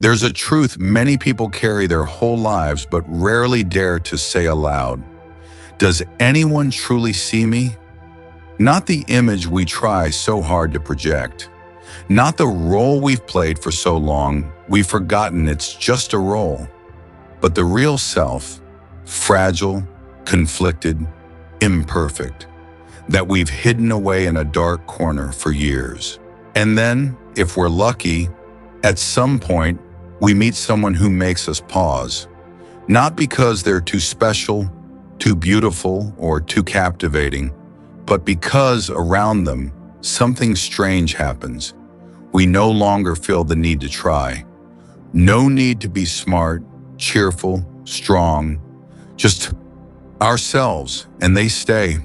There's a truth many people carry their whole lives but rarely dare to say aloud. Does anyone truly see me? Not the image we try so hard to project. Not the role we've played for so long we've forgotten it's just a role. But the real self, fragile, conflicted, imperfect, that we've hidden away in a dark corner for years. And then, if we're lucky, at some point, we meet someone who makes us pause. Not because they're too special, too beautiful, or too captivating, but because around them, something strange happens. We no longer feel the need to try. No need to be smart, cheerful, strong, just ourselves, and they stay.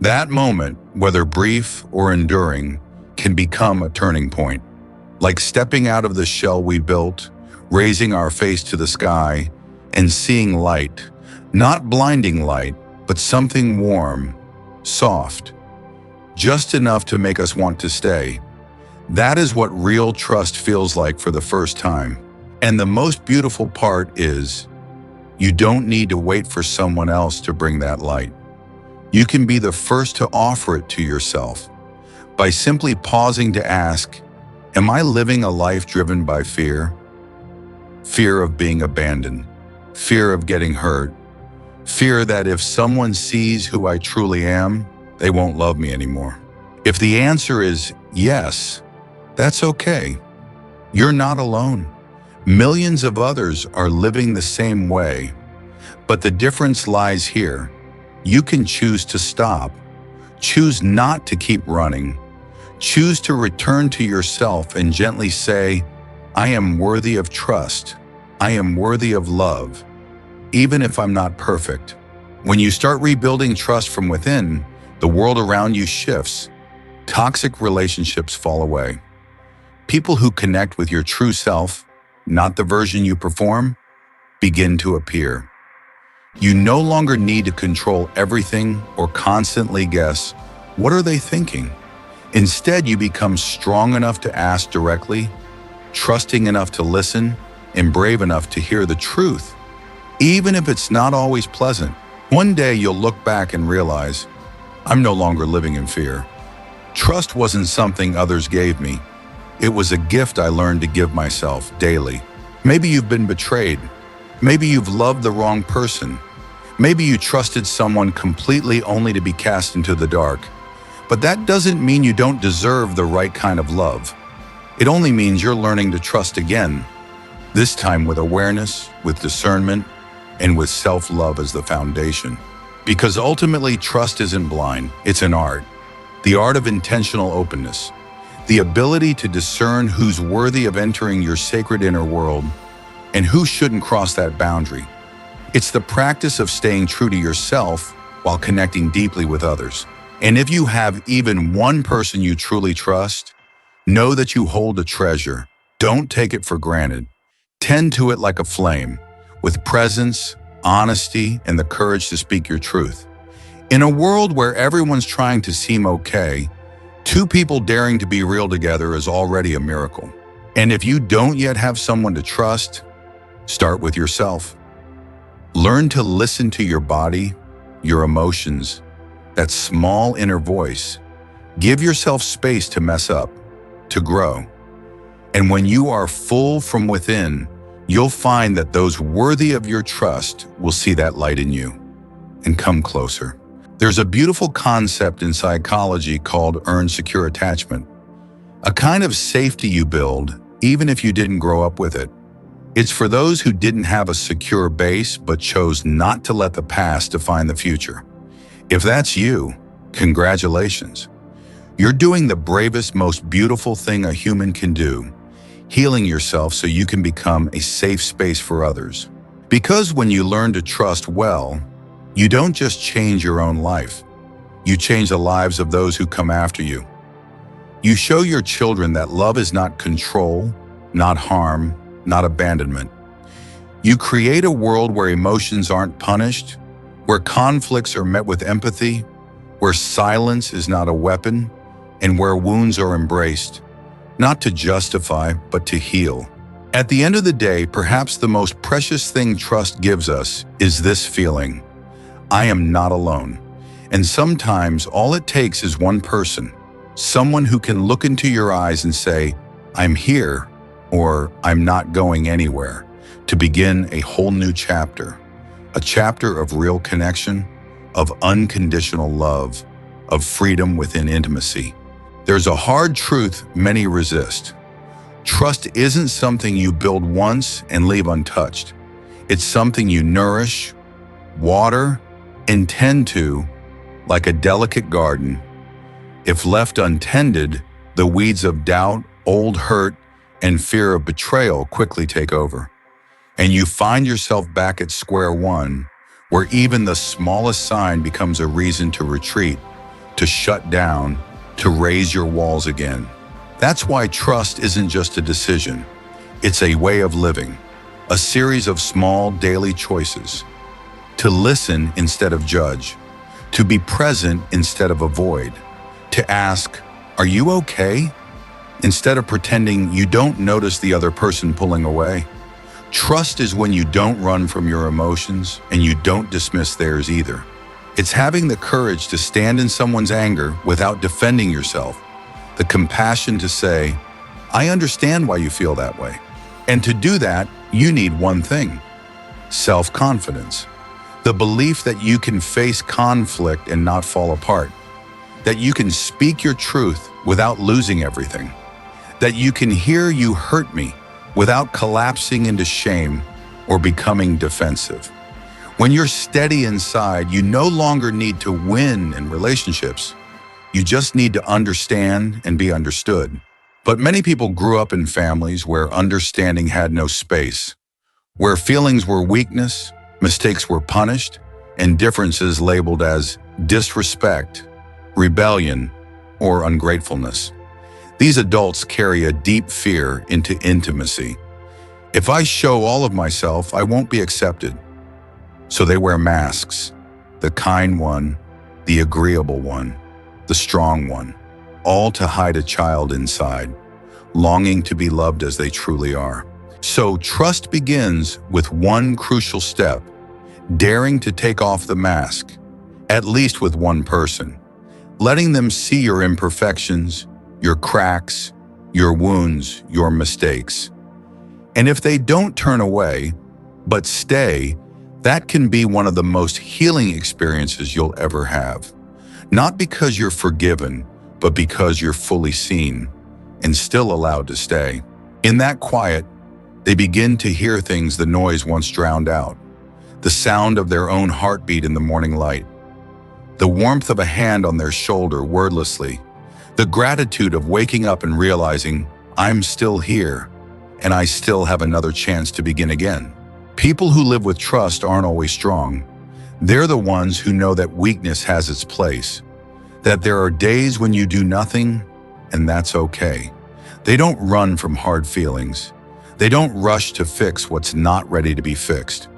That moment, whether brief or enduring, can become a turning point. Like stepping out of the shell we built, raising our face to the sky, and seeing light. Not blinding light, but something warm, soft, just enough to make us want to stay. That is what real trust feels like for the first time. And the most beautiful part is, you don't need to wait for someone else to bring that light. You can be the first to offer it to yourself by simply pausing to ask, am I living a life driven by fear? Fear of being abandoned, fear of getting hurt, fear that if someone sees who I truly am, they won't love me anymore. If the answer is yes, that's okay. You're not alone. Millions of others are living the same way. But the difference lies here. You can choose to stop, choose not to keep running, choose to return to yourself and gently say, I am worthy of trust. I am worthy of love, even if I'm not perfect. When you start rebuilding trust from within, the world around you shifts. Toxic relationships fall away. People who connect with your true self, not the version you perform, begin to appear. You no longer need to control everything or constantly guess, what are they thinking? Instead, you become strong enough to ask directly, trusting enough to listen, and brave enough to hear the truth, even if it's not always pleasant. One day you'll look back and realize, I'm no longer living in fear. Trust wasn't something others gave me. It was a gift I learned to give myself daily. Maybe you've been betrayed. Maybe you've loved the wrong person. Maybe you trusted someone completely only to be cast into the dark. But that doesn't mean you don't deserve the right kind of love. It only means you're learning to trust again, this time with awareness, with discernment, and with self-love as the foundation. Because ultimately, trust isn't blind, it's an art. The art of intentional openness. The ability to discern who's worthy of entering your sacred inner world and who shouldn't cross that boundary. It's the practice of staying true to yourself while connecting deeply with others. And if you have even one person you truly trust, know that you hold a treasure. Don't take it for granted. Tend to it like a flame, with presence, honesty, and the courage to speak your truth. In a world where everyone's trying to seem okay, two people daring to be real together is already a miracle. And if you don't yet have someone to trust, start with yourself. Learn to listen to your body, your emotions, that small inner voice. Give yourself space to mess up, to grow. And when you are full from within, you'll find that those worthy of your trust will see that light in you and come closer. There's a beautiful concept in psychology called earned secure attachment, a kind of safety you build even if you didn't grow up with it. It's for those who didn't have a secure base but chose not to let the past define the future. If that's you, congratulations. You're doing the bravest, most beautiful thing a human can do, healing yourself so you can become a safe space for others. Because when you learn to trust well, you don't just change your own life, you change the lives of those who come after you. You show your children that love is not control, not harm, not abandonment. You create a world where emotions aren't punished, where conflicts are met with empathy, where silence is not a weapon, and where wounds are embraced, not to justify, but to heal. At the end of the day, perhaps the most precious thing trust gives us is this feeling: I am not alone. And sometimes all it takes is one person, someone who can look into your eyes and say, I'm here, or I'm not going anywhere, to begin a whole new chapter. A chapter of real connection, of unconditional love, of freedom within intimacy. There's a hard truth many resist. Trust isn't something you build once and leave untouched. It's something you nourish, water, and tend to, like a delicate garden. If left untended, the weeds of doubt, old hurt, and fear of betrayal quickly take over. And you find yourself back at square one, where even the smallest sign becomes a reason to retreat, to shut down, to raise your walls again. That's why trust isn't just a decision. It's a way of living, a series of small daily choices. To listen instead of judge, to be present instead of avoid, to ask, are you okay? Instead of pretending you don't notice the other person pulling away. Trust is when you don't run from your emotions and you don't dismiss theirs either. It's having the courage to stand in someone's anger without defending yourself, the compassion to say, I understand why you feel that way. And to do that, you need one thing: self-confidence. The belief that you can face conflict and not fall apart, that you can speak your truth without losing everything, that you can hear you hurt me without collapsing into shame or becoming defensive. When you're steady inside, you no longer need to win in relationships. You just need to understand and be understood. But many people grew up in families where understanding had no space, where feelings were weakness, mistakes were punished, and differences labeled as disrespect, rebellion, or ungratefulness. These adults carry a deep fear into intimacy. If I show all of myself, I won't be accepted. So they wear masks: the kind one, the agreeable one, the strong one, all to hide a child inside, longing to be loved as they truly are. So trust begins with one crucial step: daring to take off the mask, at least with one person, letting them see your imperfections, your cracks, your wounds, your mistakes. And if they don't turn away, but stay, that can be one of the most healing experiences you'll ever have. Not because you're forgiven, but because you're fully seen and still allowed to stay. In that quiet, they begin to hear things the noise once drowned out: the sound of their own heartbeat in the morning light, the warmth of a hand on their shoulder wordlessly, the gratitude of waking up and realizing, I'm still here, and I still have another chance to begin again. People who live with trust aren't always strong. They're the ones who know that weakness has its place, that there are days when you do nothing, and that's okay. They don't run from hard feelings. They don't rush to fix what's not ready to be fixed.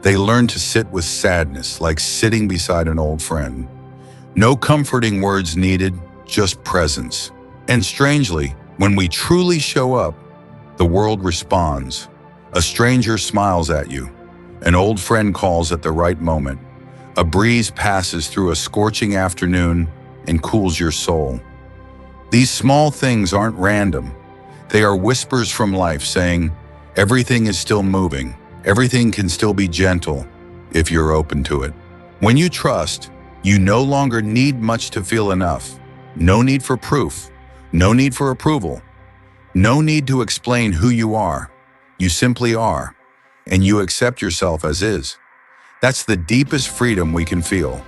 They learn to sit with sadness like sitting beside an old friend. No comforting words needed, just presence. And strangely, when we truly show up, the world responds. A stranger smiles at you. An old friend calls at the right moment. A breeze passes through a scorching afternoon and cools your soul. These small things aren't random. They are whispers from life saying, everything is still moving. Everything can still be gentle if you're open to it. When you trust, you no longer need much to feel enough. No need for proof. No need for approval. No need to explain who you are. You simply are, and you accept yourself as is. That's the deepest freedom we can feel.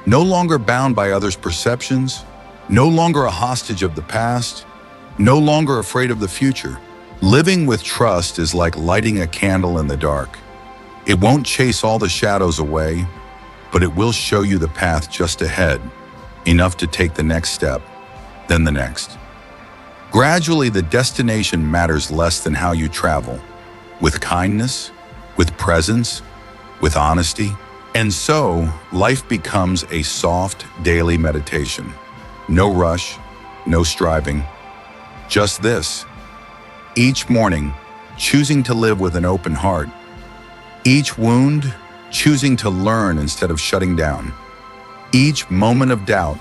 No longer bound by others' perceptions, no longer a hostage of the past, no longer afraid of the future. Living with trust is like lighting a candle in the dark. It won't chase all the shadows away, but it will show you the path just ahead, enough to take the next step, then the next. Gradually, the destination matters less than how you travel. With kindness, with presence, with honesty. And so, life becomes a soft daily meditation. No rush, no striving, just this. Each morning, choosing to live with an open heart. Each wound, choosing to learn instead of shutting down. Each moment of doubt,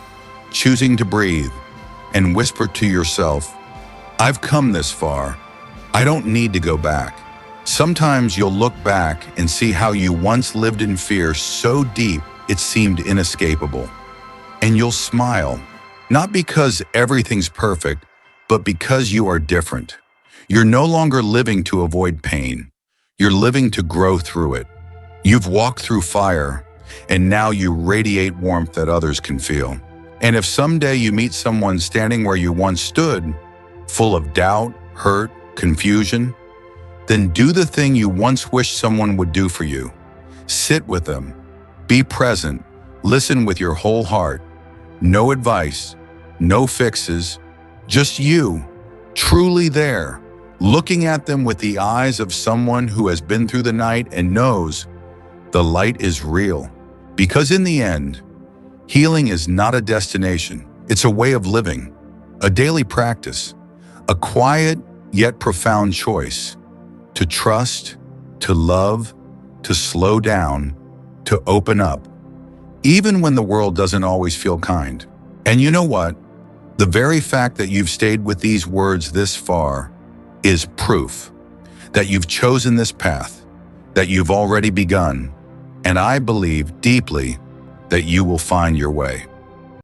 choosing to breathe and whisper to yourself, I've come this far. I don't need to go back. Sometimes you'll look back and see how you once lived in fear so deep it seemed inescapable. And you'll smile, not because everything's perfect, but because you are different. You're no longer living to avoid pain. You're living to grow through it. You've walked through fire, and now you radiate warmth that others can feel. And if someday you meet someone standing where you once stood, full of doubt, hurt, confusion, then do the thing you once wished someone would do for you. Sit with them. Be present. Listen with your whole heart. No advice, no fixes, just you, truly there, looking at them with the eyes of someone who has been through the night and knows the light is real. Because in the end, healing is not a destination. It's a way of living, a daily practice, a quiet yet profound choice to trust, to love, to slow down, to open up, even when the world doesn't always feel kind. And you know what? The very fact that you've stayed with these words this far is proof that you've chosen this path, that you've already begun, and I believe deeply that you will find your way.